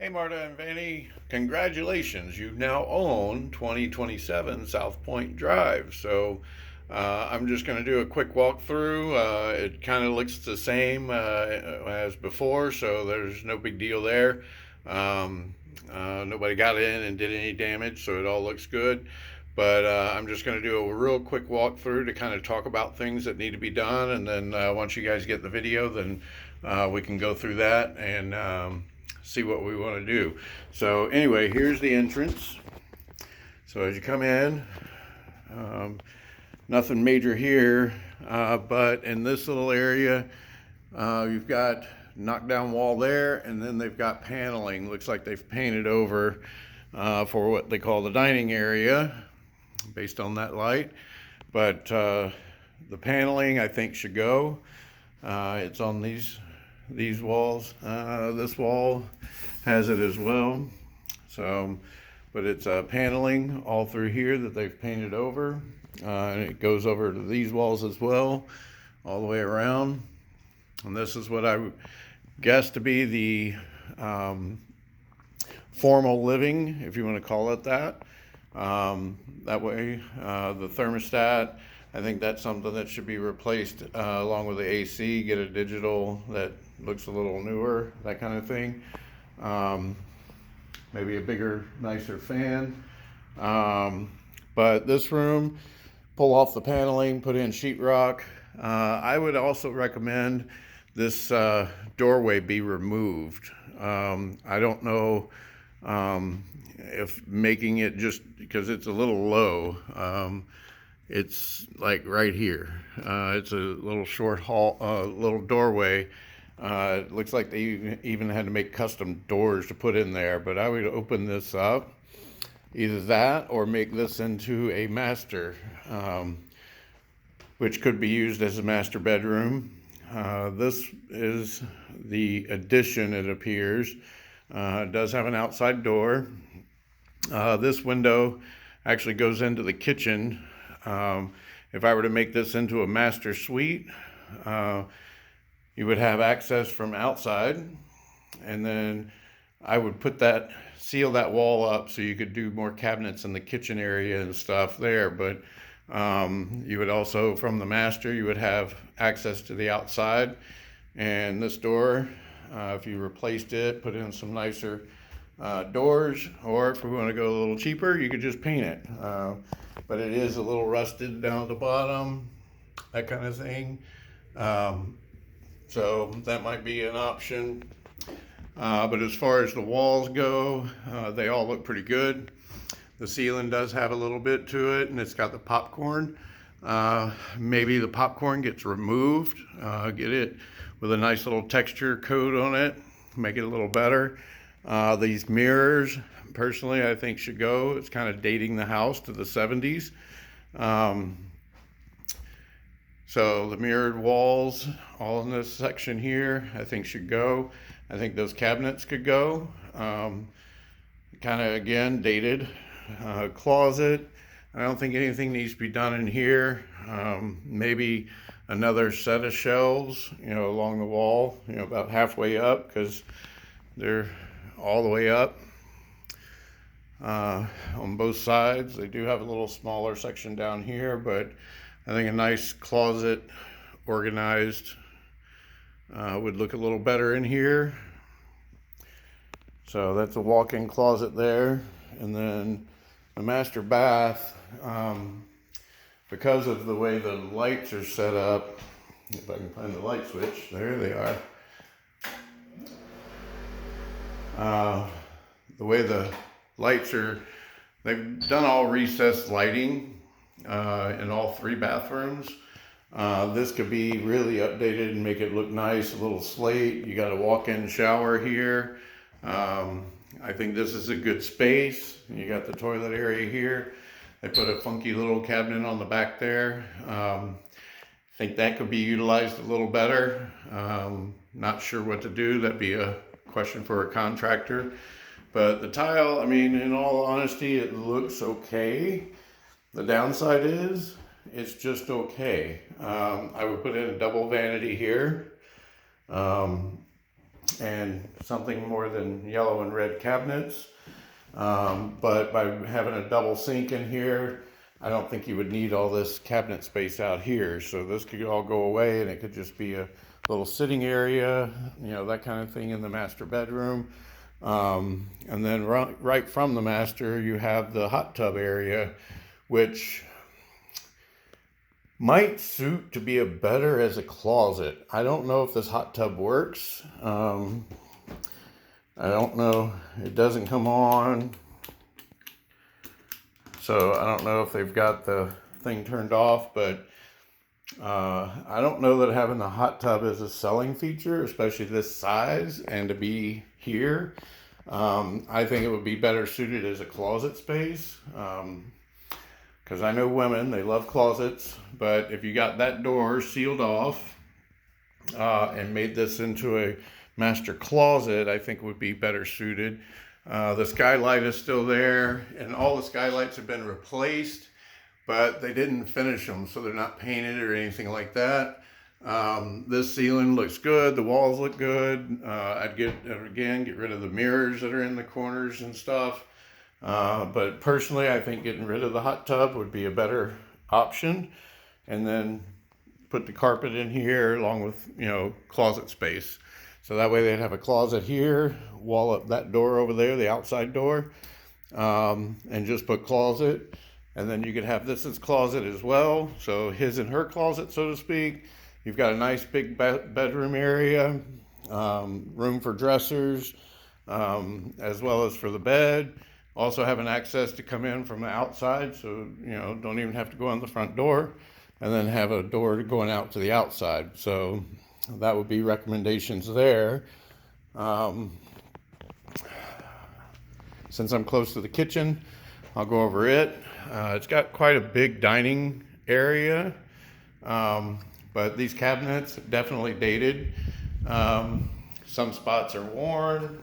Hey Marta and Vanny, congratulations. You now own 2027 Southpointe Drive. I'm just going to do a quick walkthrough. It kind of looks the same as before, so there's no big deal there. Nobody got in and did any damage, so it all looks good. But I'm just going to do a real quick walkthrough to kind of talk about things that need to be done. And then once you guys get the video, then we can go through that and see what we want to do. So anyway, here's the entrance. So as you come in, nothing major here, but in this little area, you've got knockdown wall there, and then they've got paneling. Looks like they've painted over for what they call the dining area, based on that light. But the paneling, I think, should go. It's on these walls. This wall has it as well. But it's paneling all through here that they've painted over. And it goes over to these walls as well, all the way around. And this is what I would guess to be the formal living, if you want to call it that. That way, the thermostat, I think that's something that should be replaced along with the AC, get a digital that looks a little newer, that kind of thing. Maybe a bigger, nicer fan. But this room, pull off the paneling, put in sheetrock. I would also recommend this doorway be removed. I don't know if making it, just because it's a little low, it's like right here. It's a little short hall, little doorway. It looks like they even had to make custom doors to put in there, but I would open this up, either that or make this into a master, which could be used as a master bedroom. This is the addition, it appears. It does have an outside door. This window actually goes into the kitchen. If I were to make this into a master suite, you would have access from outside, and then I would seal that wall up so you could do more cabinets in the kitchen area and stuff there. But you would also, from the master, you would have access to the outside. And this door, if you replaced it, put in some nicer doors, or if we want to go a little cheaper, you could just paint it. But it is a little rusted down at the bottom, that kind of thing. So that might be an option. But as far as the walls go, they all look pretty good. The ceiling does have a little bit to it, and it's got the popcorn. Maybe the popcorn gets removed, get it with a nice little texture coat on it, make it a little better. These mirrors, personally, I think should go. It's kind of dating the house to the 70s. So the mirrored walls, all in this section here, I think should go. I think those cabinets could go. Kind of, again, dated. Closet, I don't think anything needs to be done in here. Maybe another set of shelves, along the wall, about halfway up, because they're all the way up on both sides. They do have a little smaller section down here, but I think a nice closet, organized, would look a little better in here. So that's a walk-in closet there. And then the master bath, because of the way the lights are set up, if I can find the light switch, there they are. The way the lights are, they've done all recessed lighting in all three bathrooms. This could be really updated and make it look nice, a little slate. You got a walk-in shower here. I think this is a good space. You got the toilet area here. They put a funky little cabinet on the back there. I think that could be utilized a little better. Not sure what to do. That'd be a question for a contractor. But the tile, I mean, in all honesty, it looks okay. The downside is, it's just okay. I would put in a double vanity here. and something more than yellow and red cabinets. But by having a double sink in here, I don't think you would need all this cabinet space out here. So this could all go away and it could just be a little sitting area, that kind of thing in the master bedroom. And then right from the master, you have the hot tub area, which might suit to be a better as a closet. I don't know if this hot tub works. I don't know. It doesn't come on. So I don't know if they've got the thing turned off, but I don't know that having the hot tub is a selling feature, especially this size and to be here. I think it would be better suited as a closet space. Because I know women, they love closets, but if you got that door sealed off and made this into a master closet, I think would be better suited. The skylight is still there, and all the skylights have been replaced, but they didn't finish them, so they're not painted or anything like that. This ceiling looks good, the walls look good. I'd get rid of the mirrors that are in the corners and stuff. But personally, I think getting rid of the hot tub would be a better option, and then put the carpet in here along with, closet space. So that way they'd have a closet here, wall up that door over there, the outside door, and just put closet. And then you could have this as closet as well. So his and her closet, so to speak. You've got a nice big bedroom area, room for dressers, as well as for the bed. Also having access to come in from the outside, so don't even have to go on the front door, and then have a door going out to the outside. So that would be recommendations there. Since I'm close to the kitchen, I'll go over it. It's got quite a big dining area, but these cabinets definitely dated. Some spots are worn.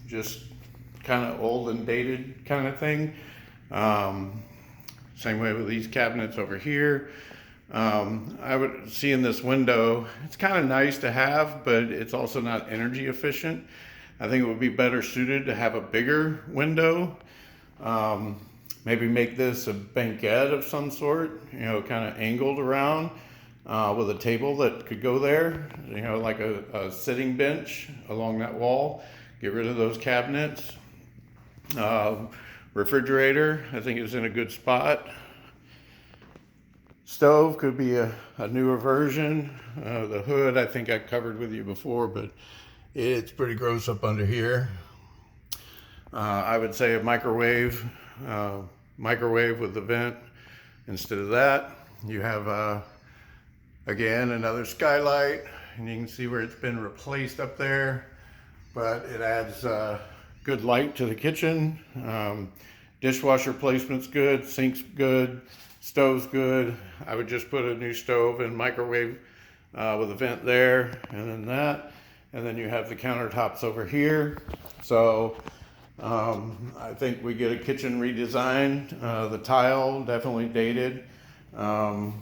Just kind of old and dated kind of thing. Same way with these cabinets over here. I would see in this window, it's kind of nice to have, but it's also not energy efficient. I think it would be better suited to have a bigger window. Maybe make this a banquette of some sort, kind of angled around, with a table that could go there, like a sitting bench along that wall. Get rid of those cabinets. Refrigerator, I think, is in a good spot. Stove could be a newer version. The hood, I think I covered with you before, but it's pretty gross up under here. I would say a microwave with the vent instead of that. You have, again, another skylight, and you can see where it's been replaced up there. But it adds good light to the kitchen. Dishwasher placement's good, sink's good, stove's good. I would just put a new stove and microwave with a vent there, and then that. And then you have the countertops over here. So I think we get a kitchen redesigned. The tile, definitely dated. I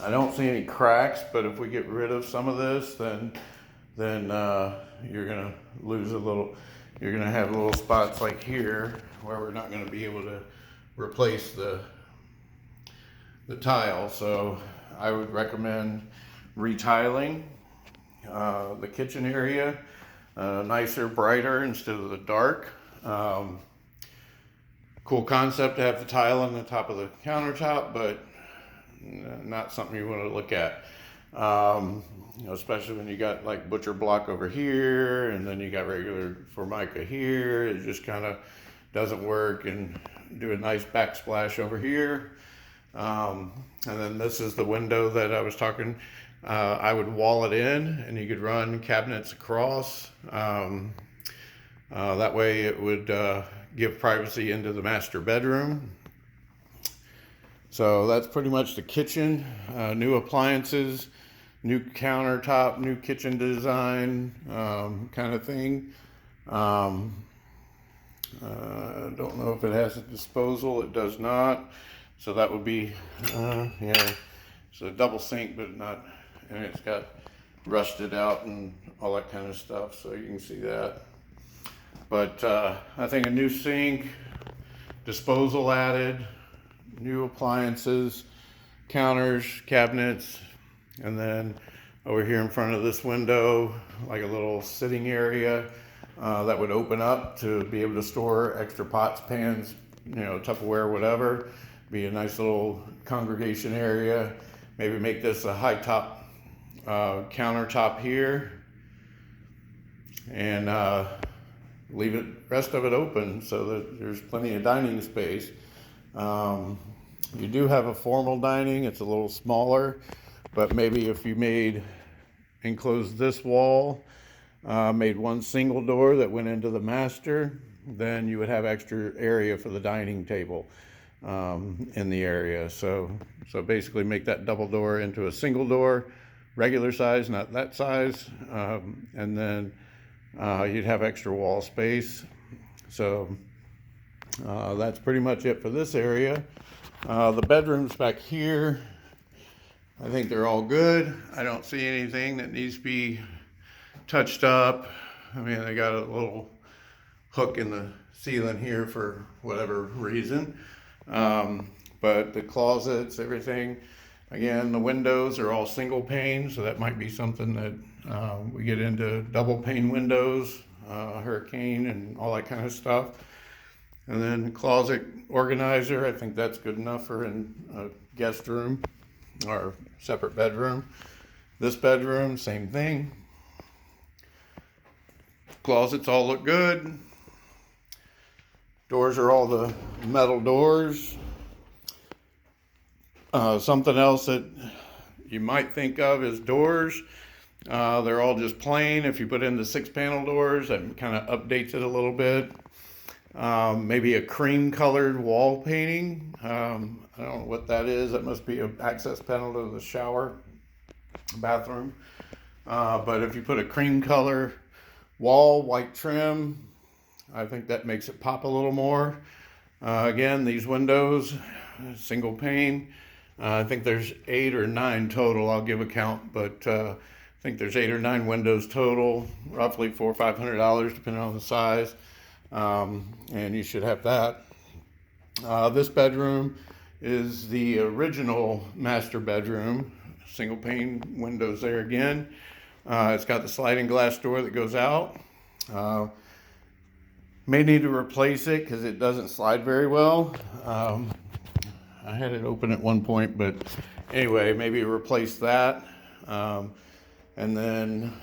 don't see any cracks, but if we get rid of some of this, then you're gonna lose a little. You're gonna have little spots like here where we're not gonna be able to replace the tile. So I would recommend retiling the kitchen area, nicer, brighter instead of the dark. Cool concept to have the tile on the top of the countertop, but not something you want to look at. Especially when you got like butcher block over here, and then you got regular Formica here. It just kind of doesn't work. And do a nice backsplash over here. And then this is the window that I was talking. I would wall it in, and you could run cabinets across. That way it would give privacy into the master bedroom. So that's pretty much the kitchen. New appliances, new countertop, new kitchen design, kind of thing. I don't know if it has a disposal. It does not. So that would be, yeah, it's a double sink, but not, and it's got rusted out and all that kind of stuff, so you can see that. But I think a new sink, disposal added, new appliances, counters, cabinets, and then over here in front of this window, like a little sitting area that would open up to be able to store extra pots, pans, Tupperware, whatever. Be a nice little congregation area. Maybe make this a high top countertop here, and leave it rest of it open so that there's plenty of dining space. You do have a formal dining. It's a little smaller, but maybe if you enclosed this wall, made one single door that went into the master, then you would have extra area for the dining table in the area. So basically make that double door into a single door, regular size, not that size, and then you'd have extra wall space. So that's pretty much it for this area. The bedrooms back here, I think they're all good. I don't see anything that needs to be touched up. I mean, they got a little hook in the ceiling here for whatever reason. But the closets, everything, again, the windows are all single pane, so that might be something that we get into double pane windows, hurricane and all that kind of stuff. And then the closet organizer, I think that's good enough for in a guest room or separate bedroom. This bedroom, same thing. Closets all look good. Doors are all the metal doors. Something else that you might think of as doors, they're all just plain. If you put in the 6-panel doors, that kind of updates it a little bit. Maybe a cream colored wall painting. I don't know what that is. That must be an access panel to the shower bathroom. But if you put a cream color wall, white trim, I think that makes it pop a little more. Again, these windows, single pane. I think there's 8 or 9 total. I'll give a count, but I think there's 8 or 9 windows total, roughly $400 or $500 depending on the size. And you should have that. This bedroom is the original master bedroom. Single pane windows there again. It's got the sliding glass door that goes out. May need to replace it because it doesn't slide very well. I had it open at one point, but anyway, maybe replace that. And then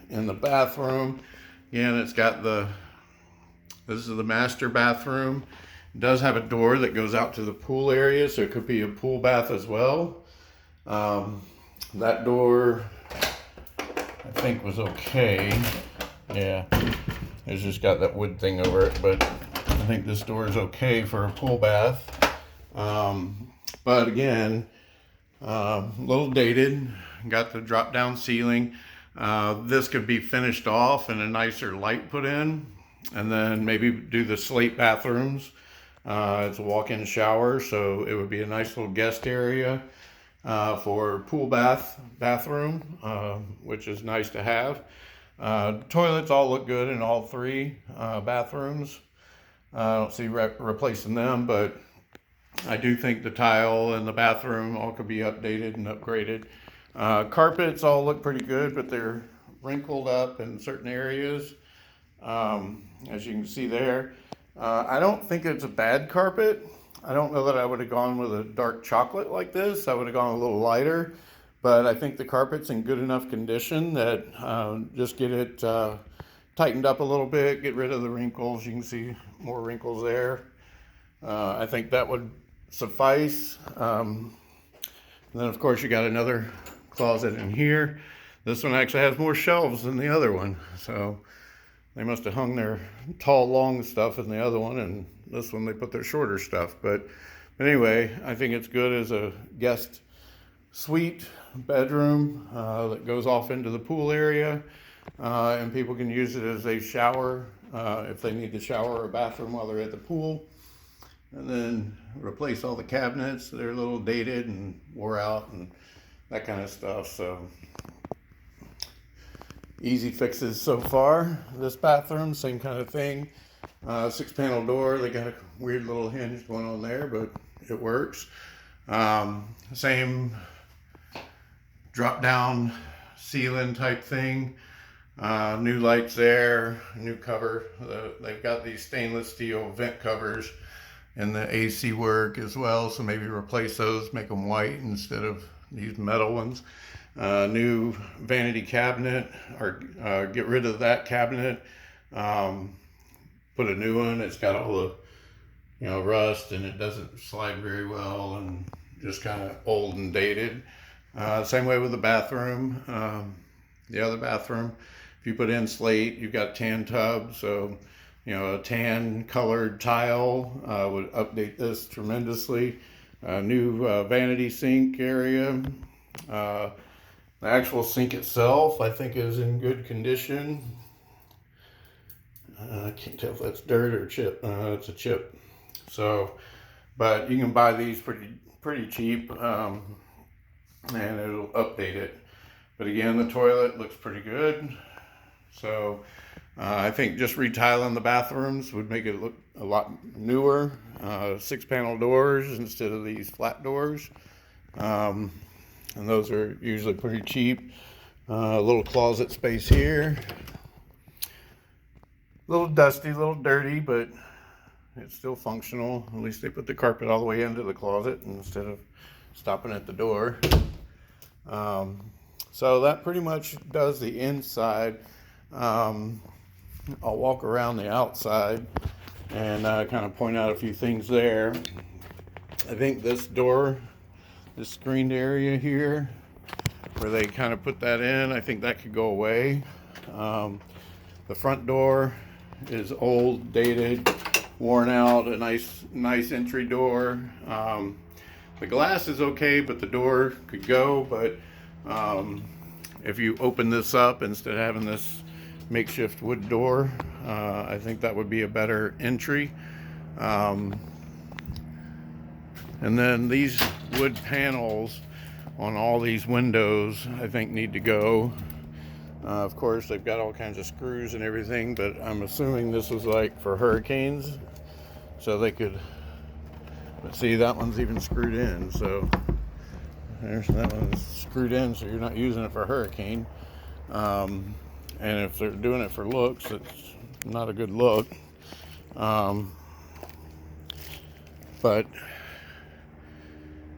in the bathroom, again, it's got this is the master bathroom. It does have a door that goes out to the pool area, so it could be a pool bath as well. That door, I think, was okay. Yeah, it's just got that wood thing over it, but I think this door is okay for a pool bath. But again, a little dated. Got the drop down ceiling. This could be finished off and a nicer light put in, and then maybe do the slate bathrooms. It's a walk-in shower, so it would be a nice little guest area for pool bathroom, which is nice to have. Toilets all look good in all 3 bathrooms. I don't see replacing them, but I do think the tile in the bathroom all could be updated and upgraded. Carpets all look pretty good, but they're wrinkled up in certain areas, as you can see there. I don't think it's a bad carpet. I don't know that I would have gone with a dark chocolate like this. I would have gone a little lighter, but I think the carpet's in good enough condition that just get it tightened up a little bit, get rid of the wrinkles. You can see more wrinkles there. I think that would suffice. And then of course you got another closet in here. This one actually has more shelves than the other one, so they must have hung their tall, long stuff in the other one, and this one they put their shorter stuff. But anyway, I think it's good as a guest suite bedroom that goes off into the pool area, and people can use it as a shower if they need to shower or bathroom while they're at the pool. And then replace all the cabinets. They're a little dated and wore out and that kind of stuff. So easy fixes so far. This bathroom, same kind of thing. 6-panel door. They got a weird little hinge going on there, but it works. Same drop down ceiling type thing. New lights there, new cover. They've got these stainless steel vent covers in the AC work as well, so maybe replace those, make them white instead of these metal ones. New vanity cabinet, or get rid of that cabinet, put a new one. It's got all the rust, and it doesn't slide very well, and just kind of old and dated. Same way with the bathroom. The other bathroom, if you put in slate, you've got tan tub, so a tan colored tile would update this tremendously. New vanity sink area. The actual sink itself, I think, is in good condition. I can't tell if that's dirt or chip. It's a chip. So, but you can buy these pretty cheap, and it'll update it. But again, the toilet looks pretty good. So I think just retiling the bathrooms would make it look a lot newer. 6-panel doors instead of these flat doors. And those are usually pretty cheap. A little closet space here. A little dusty, a little dirty, but it's still functional. At least they put the carpet all the way into the closet instead of stopping at the door. So that pretty much does the inside. I'll walk around the outside and kind of point out a few things there. I think this door, this screened area here, where they kind of put that in, I think that could go away. The front door is old, dated, worn out, a nice entry door. The glass is okay, but the door could go. But if you open this up instead of having this makeshift wood door, I think that would be a better entry. And then these wood panels on all these windows, I think, need to go. Of course, they've got all kinds of screws and everything, but I'm assuming this was like for hurricanes, so they could. But see, that one's even screwed in, so there's that one's screwed in, so you're not using it for a hurricane. And if they're doing it for looks, it's not a good look. But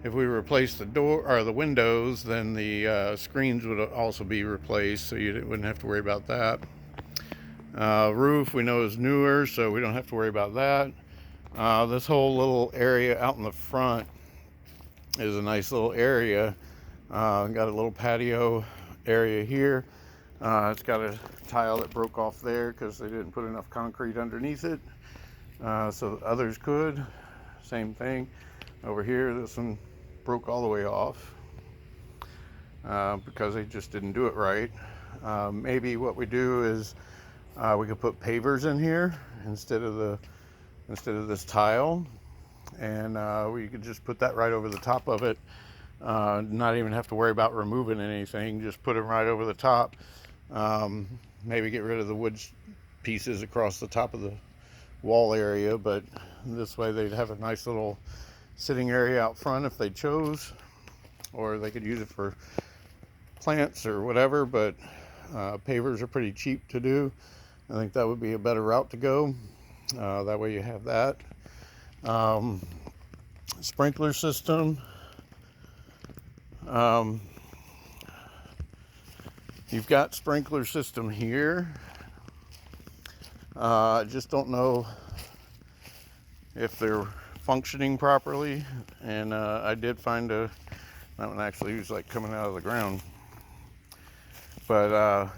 if we replace the door or the windows, then the screens would also be replaced, so you wouldn't have to worry about that. Roof we know is newer, so we don't have to worry about that. This whole little area out in the front is a nice little area. Got a little patio area here. It's got a tile that broke off there because they didn't put enough concrete underneath it, so others could. Same thing over here. This one broke all the way off because they just didn't do it right. Maybe what we do is we could put pavers in here instead of this tile, and we could just put that right over the top of it. Not even have to worry about removing anything, just put them right over the top. Maybe get rid of the wood pieces across the top of the wall area, but this way they'd have a nice little sitting area out front if they chose, or they could use it for plants or whatever. But pavers are pretty cheap to do. I think that would be a better route to go. That way you have that. Sprinkler system. You've got sprinkler system here. I just don't know if they're functioning properly. And I did find that one actually was like coming out of the ground. But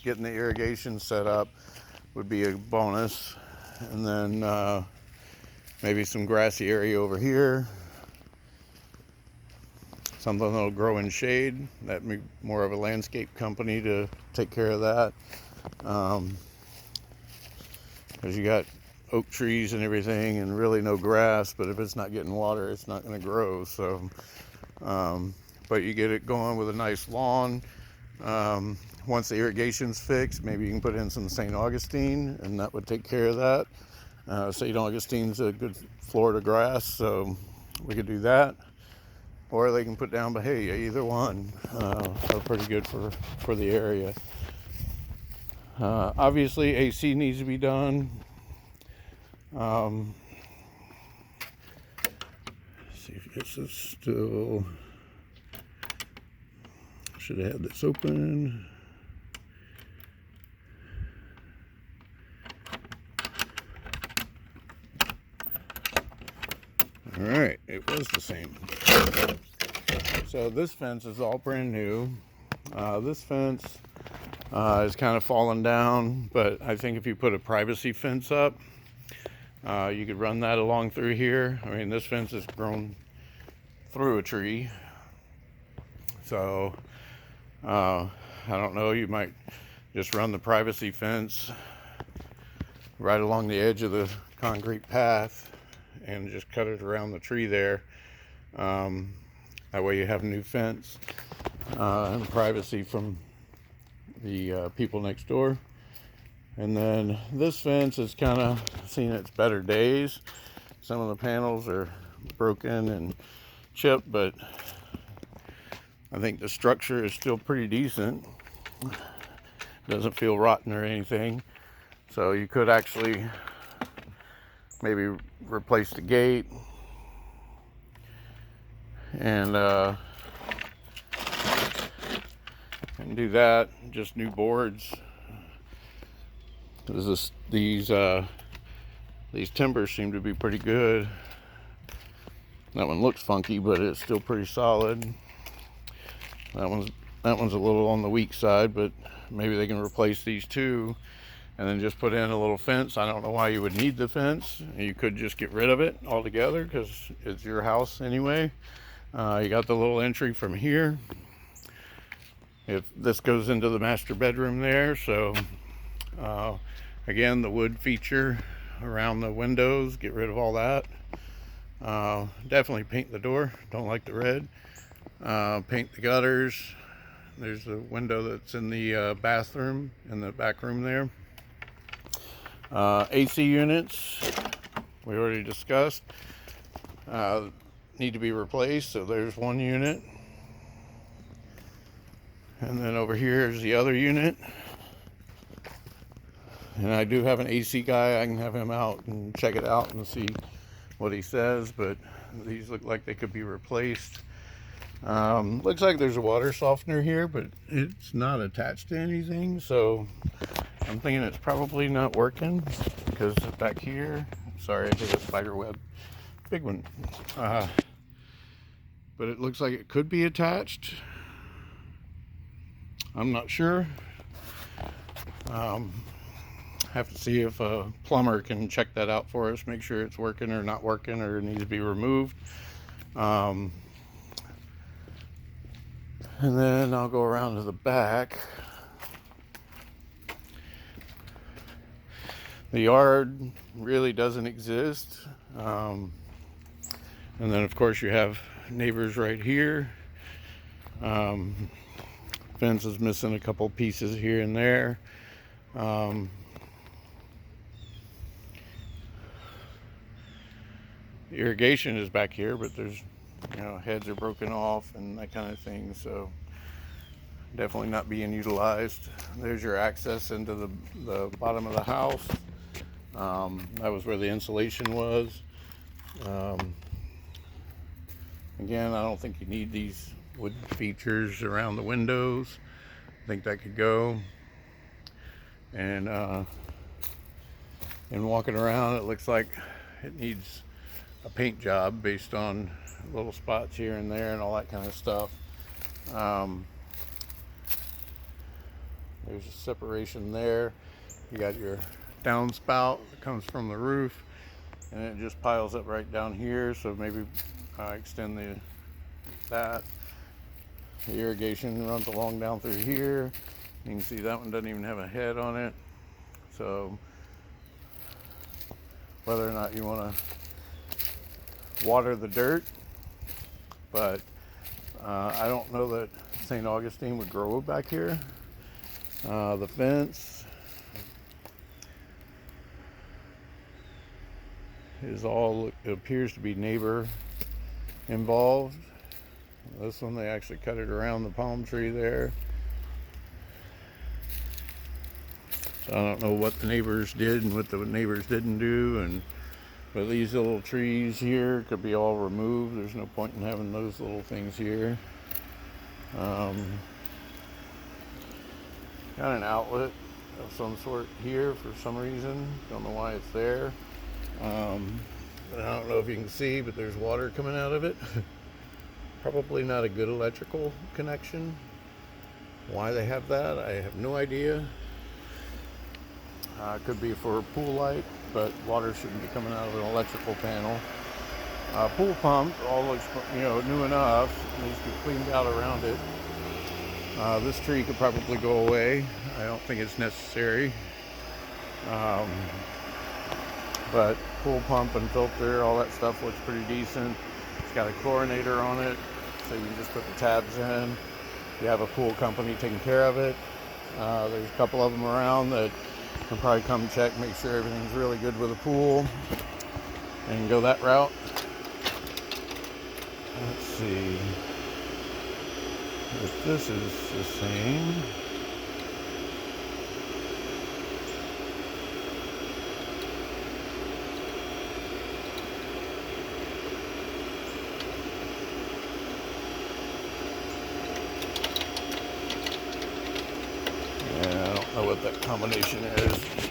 getting the irrigation set up would be a bonus. And then maybe some grassy area over here. Something that'll grow in shade. That'd be more of a landscape company to take care of that. Because you got oak trees and everything and really no grass, but if it's not getting water, it's not going to grow. So, but you get it going with a nice lawn. Once the irrigation's fixed, maybe you can put in some St. Augustine, and that would take care of that. St. Augustine's a good Florida grass, so we could do that. Or they can put down Patio. Either one are pretty good for the area. Obviously, AC needs to be done. See if this is still. Should have had this open. All right, it was the same. So this fence is all brand new. This fence is kind of fallen down, but I think if you put a privacy fence up, you could run that along through here. I mean, this fence is grown through a tree. So, I don't know, you might just run the privacy fence right along the edge of the concrete path and just cut it around the tree there. That way you have a new fence and privacy from the people next door. And then this fence has kind of seen its better days. Some of the panels are broken and chipped, but I think the structure is still pretty decent. Doesn't feel rotten or anything. So you could actually maybe replace the gate and do that. Just new boards. These timbers seem to be pretty good. That one looks funky, but it's still pretty solid. That one's a little on the weak side, but maybe they can replace these two and then just put in a little fence. I don't know why you would need the fence. You could just get rid of it altogether because it's your house anyway. You got the little entry from here. If this goes into the master bedroom there, so again, the wood feature around the windows, get rid of all that. Definitely paint the door, don't like the red. Paint the gutters. There's a window that's in the bathroom, in the back room there. AC units, we already discussed, need to be replaced, so there's one unit. And then over here is the other unit. And I do have an AC guy. I can have him out and check it out and see what he says, but these look like they could be replaced. Looks like there's a water softener here, but it's not attached to anything, so I'm thinking it's probably not working because back here, sorry, I hit a spider web, big one. But it looks like it could be attached. I'm not sure. Have to see if a plumber can check that out for us, make sure it's working or not working or needs to be removed. And then I'll go around to the back. The yard really doesn't exist. And then of course you have neighbors right here. Fence is missing a couple pieces here and there. The irrigation is back here, but there's, heads are broken off and that kind of thing, so definitely not being utilized. There's your access into the bottom of the house. That was where the insulation was. Again, I don't think you need these wood features around the windows. I think that could go. And in walking around, it looks like it needs a paint job based on little spots here and there and all that kind of stuff. There's a separation there. You got your downspout that comes from the roof, and it just piles up right down here, so maybe extend that. The irrigation runs along down through here. You can see that one doesn't even have a head on it, so whether or not you want to water the dirt, but I don't know that St. Augustine would grow back here. The fence is all, it appears to be neighbor involved. This one, they actually cut it around the palm tree there. So I don't know what the neighbors did and what the neighbors didn't do, but these little trees here could be all removed. There's no point in having those little things here. Got an outlet of some sort here for some reason. Don't know why it's there. But I don't know if you can see, but there's water coming out of it. Probably not a good electrical connection. Why they have that, I have no idea. Could be for a pool light, but water shouldn't be coming out of an electrical panel. Pool pump all looks, new enough. It needs to be cleaned out around it. This tree could probably go away. I don't think it's necessary. But pool pump and filter, all that stuff looks pretty decent. It's got a chlorinator on it, so you can just put the tabs in. You have a pool company taking care of it. There's a couple of them around that can probably come check, make sure everything's really good with the pool, and go that route. Let's see if this is the same. Yeah, I don't know what that combination is.